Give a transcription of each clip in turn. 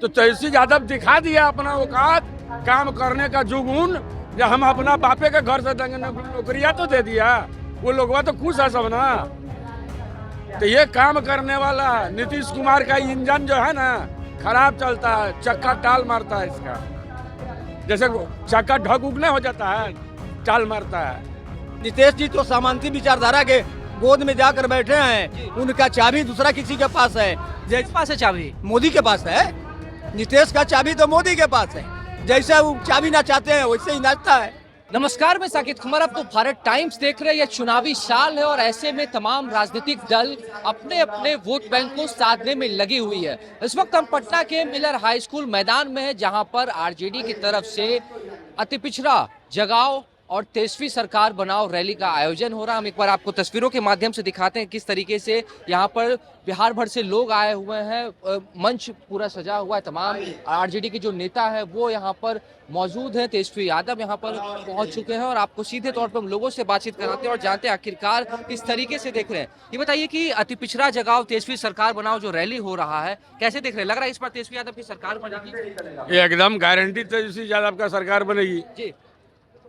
तो तेजस्वी यादव दिखा दिया अपना औकात, काम करने का जुगून। जब हम अपना बापे के घर से नौकरियां तो दे दिया, वो लोगवा तो खुश है सब ना। तो ये काम करने वाला नीतीश कुमार का इंजन जो है ना खराब चलता है, चक्का टाल मारता है इसका। जैसे चक्का ढक उगने हो जाता है, टाल मारता है। नीतीश जी तो सामंती विचारधारा के गोद में जाकर बैठे हैं, उनका चाबी दूसरा किसी के पास है। किसके पास है चाबी? मोदी के पास है। नीतीश का चाबी तो मोदी के पास है, जैसे वो चाबी ना चाहते हैं वैसे ही नाचता है। नमस्कार, मैं साकिब कुमार। अब तो भारत टाइम्स देख रहे हैं। यह चुनावी साल है और ऐसे में तमाम राजनीतिक दल अपने अपने वोट बैंक को साधने में लगी हुई है। इस वक्त हम पटना के मिलर हाई स्कूल मैदान में है, जहां पर आरजेडी की तरफ से अति पिछड़ा जगाओ और तेजस्वी सरकार बनाओ रैली का आयोजन हो रहा है। हम एक बार आपको तस्वीरों के माध्यम से दिखाते हैं किस तरीके से यहाँ पर बिहार भर से लोग आए हुए हैं। मंच पूरा सजा हुआ है, तमाम आरजेडी के जो नेता है वो यहाँ पर मौजूद हैं। तेजस्वी यादव यहाँ पर पहुंच चुके हैं और आपको सीधे तौर पर हम लोगों से बातचीत कराते हैं और जानते हैं आखिरकार किस तरीके से देख रहे हैं। ये बताइए कि अति पिछड़ा जगाओ तेजस्वी सरकार बनाओ जो रैली हो रहा है, कैसे देख रहे हैं? लग रहा है इस बार तेजस्वी यादव की सरकार बनेगी? एकदम गारंटी तेजस्वी यादव का सरकार बनेगी जी।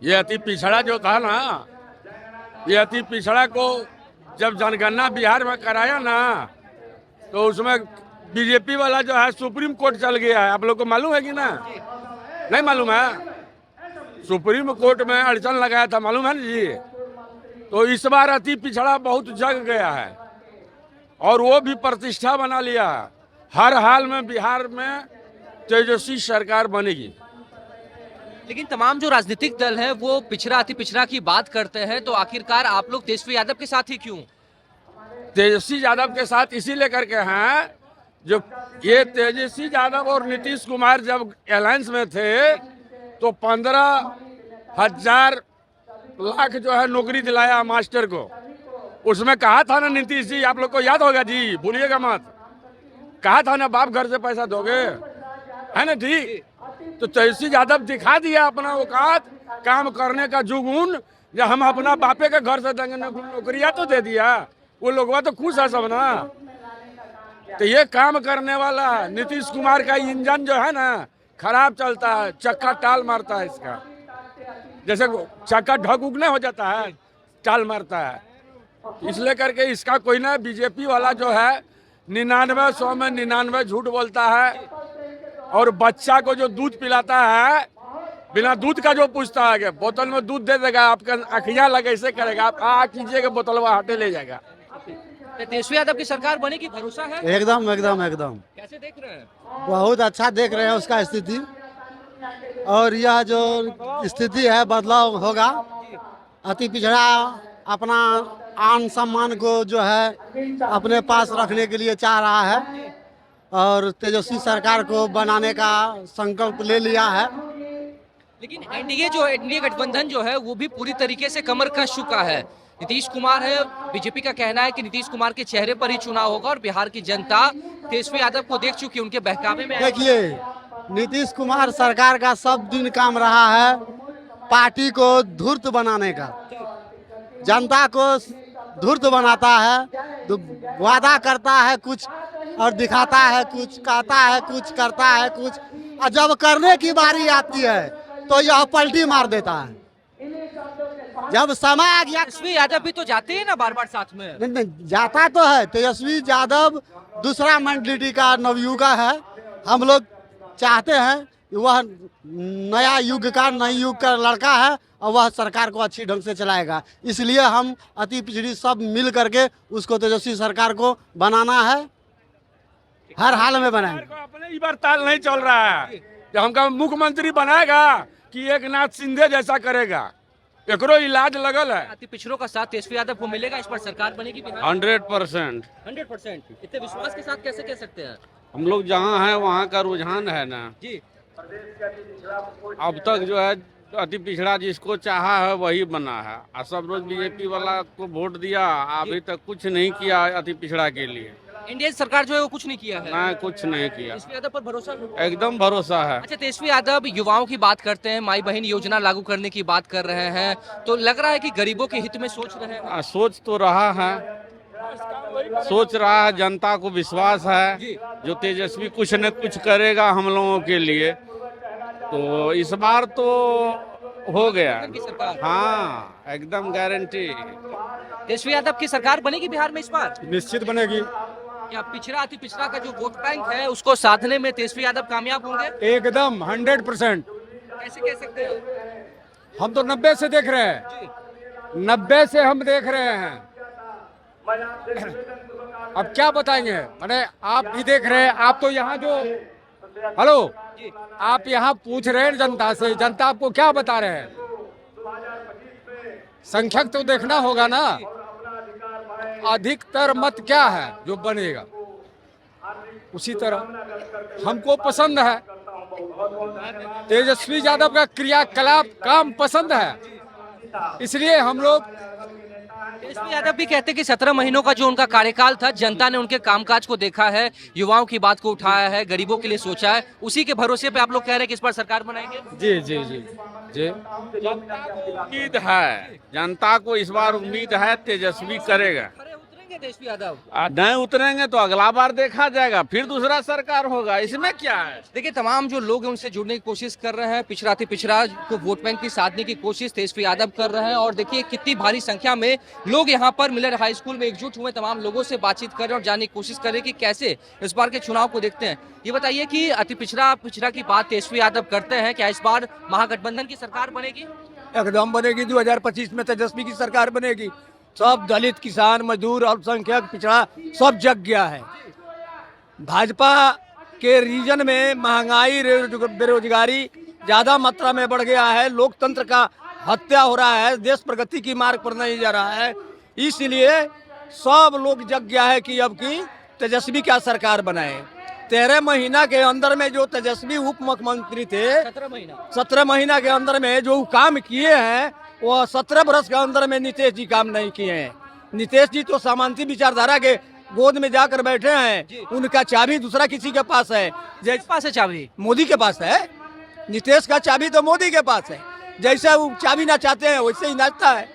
ये अति पिछड़ा जो था ना, ये अति पिछड़ा को जब जनगणना बिहार में कराया ना, तो उसमें बीजेपी वाला जो है सुप्रीम कोर्ट चल गया है। आप लोग को मालूम है कि ना? नहीं मालूम है? सुप्रीम कोर्ट में अड़चन लगाया था, मालूम है ना जी? तो इस बार अति पिछड़ा बहुत जग गया है और वो भी प्रतिष्ठा बना लिया है। हर हाल में बिहार में तेजस्वी सरकार बनेगी। लेकिन तमाम जो राजनीतिक दल है वो पिछड़ा अति पिछड़ा की बात करते हैं, तो आखिरकार आप लोग तेजस्वी यादव के साथ ही क्यों? तेजस्वी यादव के साथ इसी लेकर के हैं, जो ये तेजस्वी यादव और नीतीश कुमार जब अलायंस में थे तो 15,000 लाख जो है नौकरी दिलाया मास्टर को। उसमें कहा था ना नीतीश जी, आप लोग को याद होगा जी, भूलिएगा मत, कहा था ना बाप घर से पैसा दोगे, है ना जी? तो तेजस्वी यादव दिखा दिया अपना औकात, काम करने का जुगून। जब हम अपना बापे के घर से नौकरियां तो दे दिया, वो लोगवा तो खुश है सब ना। तो ये काम करने वाला नीतीश कुमार का इंजन जो है ना खराब चलता है, चक्का टाल मारता है इसका। जैसे चक्का ढक उगने हो जाता है, टाल मारता है। इसलिए करके इसका कोई ना, बीजेपी वाला जो है 99 में 99 झूठ बोलता है। और बच्चा को जो दूध पिलाता है, बिना दूध का जो पूछता है कि बोतल में दूध दे देगा, आपका आँखियाँ लगे ऐसे करेगा, आप कीजिएगा बोतल वहाँ हटे ले जाएगा। तेजस्वी यादव की सरकार बनेगी, भरोसा है? एकदम एकदम एकदम। कैसे देख रहे हैं? बहुत अच्छा देख रहे हैं उसका स्थिति, और यह जो स्थिति है बदलाव होगा। अति पिछड़ा अपना आन सम्मान को जो है अपने पास रखने के लिए चाह रहा है और तेजस्वी सरकार को बनाने का संकल्प ले लिया है। लेकिन एनडीए गठबंधन जो है वो भी पूरी तरीके से कमर कस चुका है। नीतीश कुमार है, बीजेपी का कहना है कि नीतीश कुमार के चेहरे पर ही चुनाव होगा और बिहार की जनता तेजस्वी यादव को देख चुकी है, उनके बहकावे में। देखिए, नीतीश कुमार सरकार का सब दिन काम रहा है पार्टी को धूर्त बनाने का, जनता को धूर्त बनाता है, तो वादा करता है कुछ और दिखाता है कुछ, कहता है कुछ, करता है कुछ, और जब करने की बारी आती है तो यह पलटी मार देता है। जब समय आ गया, तेजस्वी यादव भी तो जाते हैं ना बार बार साथ में। नहीं, जाता तो है। तेजस्वी यादव दूसरा मेंटलिटी का नवयुगा है। हम लोग चाहते हैं वह नया युग का, नई युग का लड़का है और वह सरकार को अच्छी ढंग से चलाएगा। इसलिए हम अति पिछड़ी सब मिल करके उसको तेजस्वी सरकार को बनाना है, हर हाल में बनाएंगे। अपने ही बार ताल नहीं चल रहा है, जब हमका मुख्यमंत्री बनाएगा कि एक नाथ शिंदे जैसा करेगा, एकरो इलाज लगल है। अति पिछड़ों का साथ तेजस्वी यादव को मिलेगा, इस पर सरकार बनेगी बिहार? 100%। 100%। इतने विश्वास के साथ कैसे कह सकते हैं? हम लोग जहाँ हैं वहाँ का रुझान है ना जी। अब तक जो है अति पिछड़ा जिसको चाहा है वही बना है, और सब रोज बीजेपी वाला को वोट दिया, अभी तक कुछ नहीं किया अति पिछड़ा के लिए। इंडिया सरकार जो है वो कुछ नहीं किया है। ना, कुछ नहीं किया। तेजस्वी यादव पर भरोसा? एकदम भरोसा है। अच्छा, तेजस्वी यादव युवाओं की बात करते हैं, माई बहन योजना लागू करने की बात कर रहे हैं, तो लग रहा है कि गरीबों के हित में सोच रहे हैं। सोच तो रहा है, सोच रहा है, जनता को विश्वास है जी। जो तेजस्वी कुछ न कुछ करेगा हम लोगों के लिए, तो इस बार तो हो गया। की सरकार। हाँ, एकदम गारंटी। तेजस्वी यादव की सरकार बनेगी बिहार में इस बार? निश्चित बनेगी। क्या पिछड़ा अति पिछड़ा का जो वोट बैंक है उसको साधने में तेजस्वी यादव कामयाब होंगे? एकदम 100%। कैसे कह सकते हैं? हम तो 90 से देख रहे हैं, 90 से हम देख रहे हैं। अब क्या बताएंगे, मैंने आप भी देख रहे हैं। आप तो यहाँ जो हेलो, आप यहाँ पूछ रहे हैं जनता से, जनता आपको क्या बता रहे हैं? संख्यक तो देखना होगा ना, अधिकतर मत क्या है जो बनेगा, उसी तरह हमको पसंद है तेजस्वी यादव का क्रियाकलाप, काम पसंद है, इसलिए हम लोग। तेजस्वी यादव भी कहते हैं कि 17 महीनों का जो उनका कार्यकाल था, जनता ने उनके कामकाज को देखा है, युवाओं की बात को उठाया है, गरीबों के लिए सोचा है, उसी के भरोसे पे आप लोग कह रहे हैं कि इस बार सरकार बनाएंगे। जी जी जी जी, उम्मीद है, जनता को इस बार उम्मीद है तेजस्वी करेगा। खरे उतरेंगे तेजस्वी यादव? नहीं उतरेंगे तो अगला बार देखा जाएगा, फिर दूसरा सरकार होगा, इसमें क्या है। देखिए, तमाम जो लोग हैं उनसे जुड़ने की कोशिश कर रहे हैं, पिछड़ा से पिछड़ा को वोट बैंक की साधने की कोशिश तेजस्वी यादव कर रहे हैं। और देखिए कितनी भारी संख्या में लोग यहाँ पर मिलर हाई स्कूल में एकजुट हुए, तमाम लोगों से बातचीत कर रहे हैं और जानने की कोशिश कर रहे हैं कि कैसे इस बार के चुनाव को देखते हैं। ये बताइए कि अति पिछड़ा की बात तेजस्वी यादव करते हैं, क्या इस बार महागठबंधन की सरकार बनेगी? एकदम बनेगी। 2025 में तेजस्वी की सरकार बनेगी। सब दलित, किसान, मजदूर, अल्पसंख्यक, पिछड़ा सब जग गया है। भाजपा के रीजन में महंगाई, बेरोजगारी ज्यादा मात्रा में बढ़ गया है, लोकतंत्र का हत्या हो रहा है, देश प्रगति की मार्ग पर नहीं जा रहा है। इसलिए सब लोग जग गया है कि अब की तेजस्वी क्या सरकार बनाए। 13 महीना के अंदर में जो तेजस्वी उप मुख्यमंत्री थे, 17 महीना के अंदर में जो काम किए हैं, वो 17 वर्ष के अंदर में नीतीश जी काम नहीं किए हैं। नीतीश जी तो सामंती विचारधारा के गोद में जाकर बैठे हैं, उनका चाबी दूसरा किसी के पास है। किसके पास है चाबी? मोदी के पास है। नीतीश का चाबी तो मोदी के पास है, जैसे वो चाबी ना चाहते हैं वैसे ही नाचता है।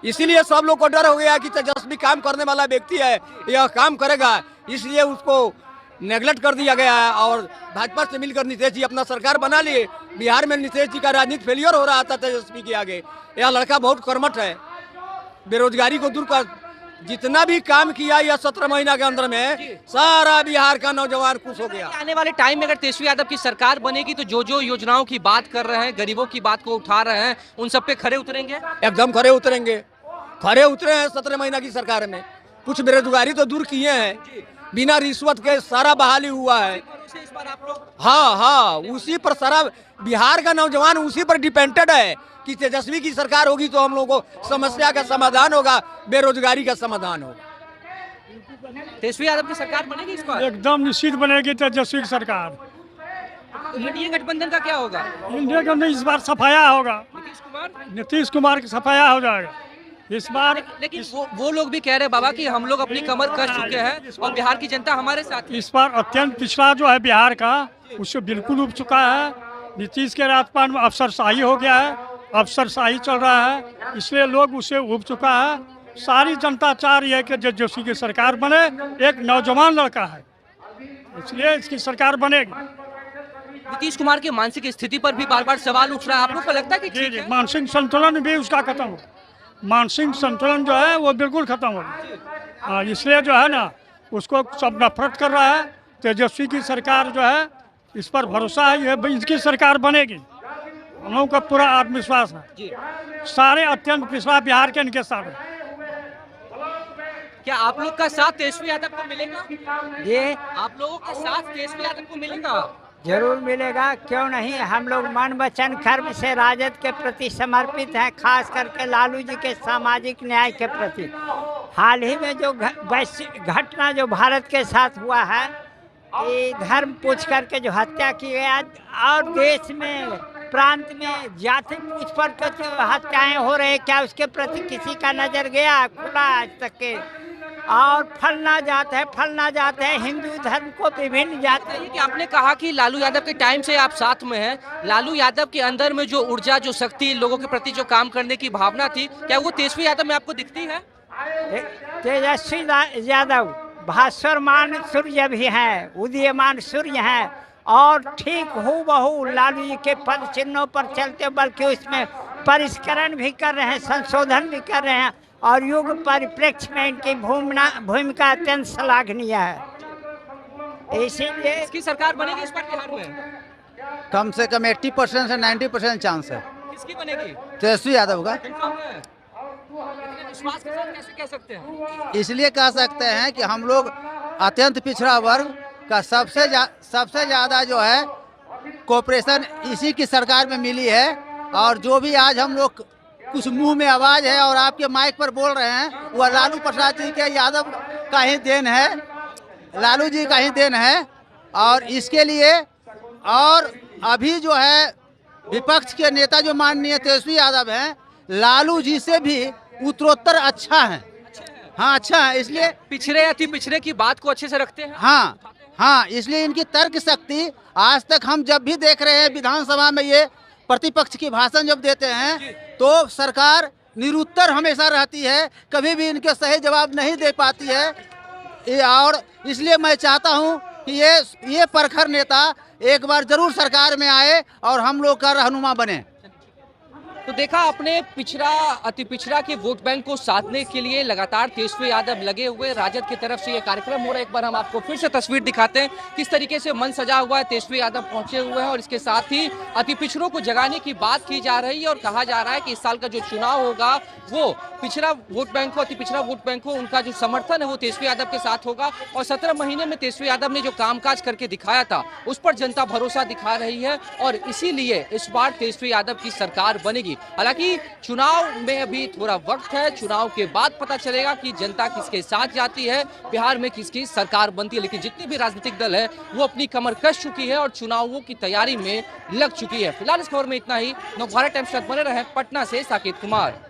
इसीलिए सब लोग को डर हो गया कि तेजस्वी काम करने वाला व्यक्ति है, यह काम करेगा, इसलिए उसको नेगलेक्ट कर दिया गया है। और भाजपा से मिलकर नीतीश जी अपना सरकार बना लिए। बिहार में नीतीश जी का राजनीति फेलियर हो रहा था तेजस्वी के आगे। यह लड़का बहुत कर्मठ है, बेरोजगारी को दूर कर जितना भी काम किया यह 17 महीना के अंदर में, सारा बिहार का नौजवान खुश हो गया। आने वाले टाइम में अगर तेजस्वी यादव की सरकार बनेगी तो जो जो योजनाओं की बात कर रहे हैं, गरीबों की बात को उठा रहे हैं, उन सब पे खरे उतरेंगे? एकदम खरे उतरेंगे। खरे उतरे हैं 17 महीना की सरकार में। कुछ बेरोजगारी तो दूर किए हैं, बिना रिश्वत के सारा बहाली हुआ है। इस बार आप लोग हाँ, उसी पर सारा बिहार का नौजवान उसी पर डिपेंडेड है कि तेजस्वी की सरकार होगी तो हम लोगों को समस्या का समाधान होगा, बेरोजगारी का समाधान होगा। तेजस्वी यादव की सरकार बनेगी इस बार? एकदम निश्चित बनेगी तेजस्वी की सरकार। इंडिया गठबंधन का क्या होगा? इंडिया का नहीं, इस बार सफाया होगा। नीतीश कुमार की सफाया हो जाएगा इस बार। लेकिन वो लोग भी कह रहे हैं बाबा कि हम लोग अपनी कमर कस चुके हैं और बिहार की जनता हमारे साथ है। इस बार अत्यंत पिछड़ा जो है बिहार का, उससे बिल्कुल उब चुका है। नीतीश के राजपाट में अफसरशाही हो गया है, अफसरशाही चल रहा है, इसलिए लोग उससे उब चुका है। सारी जनता चाह रही है कि तेजस्वी की सरकार बने। एक नौजवान लड़का है, इसलिए इसकी सरकार बनेगी। नीतीश कुमार की मानसिक स्थिति पर भी बार बार सवाल उठ रहा है, आप लोग को लगता है कि ठीक है? मानसिक संतुलन भी उसका खत्म हो, मानसिक संतुलन जो है वो बिल्कुल खत्म हो गया। इसलिए जो है ना, उसको सब नफरत कर रहा है। तेजस्वी की सरकार जो है, इस पर भरोसा है, ये इसकी सरकार बनेगी। हम लोगों का पूरा आत्मविश्वास है। सारे अत्यंत पिछड़ा बिहार के इनके साथ है। क्या आप लोग का साथ तेजस्वी यादव को मिलेगा? ये आप लोगों का साथ तेजस्वी यादव को मिलेगा? जरूर मिलेगा, क्यों नहीं। हम लोग मन वचन कर्म से राजद के प्रति समर्पित हैं, खास करके लालू जी के सामाजिक न्याय के प्रति। हाल ही में जो घटना जो भारत के साथ हुआ है, ये धर्म पूछ करके जो हत्या की गया, और देश में प्रांत में जाति पूछ पर जो हत्याएं हो रही, क्या उसके प्रति किसी का नजर गया खुला आज तक के? और फलना जात है, हिंदू धर्म को विभिन्न जाते हैं। कि आपने कहा कि लालू यादव के टाइम से आप साथ में हैं, लालू यादव के अंदर में जो ऊर्जा, जो शक्ति, लोगों के प्रति जो काम करने की भावना थी, क्या वो तेजस्वी यादव में आपको दिखती है? तेजस्वी यादव भास्वरमान सूर्य भी हैं, उदीयमान सूर्य हैं और ठीक हूबहू लालू जी के पद चिन्हों पर चलते, बल्कि उसमें परिष्करण भी कर रहे हैं, संशोधन भी कर रहे हैं और युग परिप्रेक्ष्य में इनकी भूमिका अत्यंत श्लाघनीय है। इसीलिए इसकी सरकार बनेगी इस बार बिहार में? कम से कम 80% से 90% चांस है किसकी बनेगी? तेजस्वी यादव का। कंफर्म है? इतने विश्वास के साथ कैसे कह सकते हैं? इसलिए कह सकते हैं कि हम लोग अत्यंत पिछड़ा वर्ग का सबसे ज़्यादा जो है कोऑपरेशन इसी की सरकार में मिली है। और जो भी आज हम लोग कुछ मुंह में आवाज़ है और आपके माइक पर बोल रहे हैं, वह लालू प्रसाद जी के यादव का ही देन है, लालू जी का ही देन है। और इसके लिए और अभी जो है विपक्ष के नेता जो माननीय तेजस्वी यादव हैं, लालू जी से भी उत्तरोत्तर अच्छा है। हाँ, अच्छा है। इसलिए पिछड़े अति पिछड़े की बात को अच्छे से रखते हैं। हाँ, इसलिए इनकी तर्क शक्ति आज तक हम जब भी देख रहे हैं विधानसभा में ये प्रतिपक्ष की भाषण जब देते हैं तो सरकार निरुत्तर हमेशा रहती है, कभी भी इनके सही जवाब नहीं दे पाती है। और इसलिए मैं चाहता हूं कि ये प्रखर नेता एक बार जरूर सरकार में आए और हम लोग का रहनुमा बने। तो देखा अपने पिछड़ा अति पिछड़ा के वोट बैंक को साधने के लिए लगातार तेजस्वी यादव लगे हुए। राजद की तरफ से ये कार्यक्रम हो रहा है। एक बार हम आपको फिर से तस्वीर दिखाते हैं किस तरीके से मन सजा हुआ है, तेजस्वी यादव पहुंचे हुए हैं और इसके साथ ही अति पिछड़ों को जगाने की बात की जा रही है और कहा जा रहा है कि इस साल का जो चुनाव होगा वो पिछड़ा वोट बैंक को, अति पिछड़ा वोट बैंक को, उनका जो समर्थन है वो तेजस्वी यादव के साथ होगा। और 17 महीने में तेजस्वी यादव ने जो कामकाज करके दिखाया था उस पर जनता भरोसा दिखा रही है और इसीलिए इस बार तेजस्वी यादव की सरकार बनेगी। हालांकि चुनाव में अभी थोड़ा वक्त है, चुनाव के बाद पता चलेगा कि जनता किसके साथ जाती है, बिहार में किसकी सरकार बनती है। लेकिन जितनी भी राजनीतिक दल है वो अपनी कमर कस चुकी है और चुनावों की तैयारी में लग चुकी है। फिलहाल इस खबर में इतना ही। नवभारत टाइम्स के साथ बने रहे पटना से साकेत कुमार।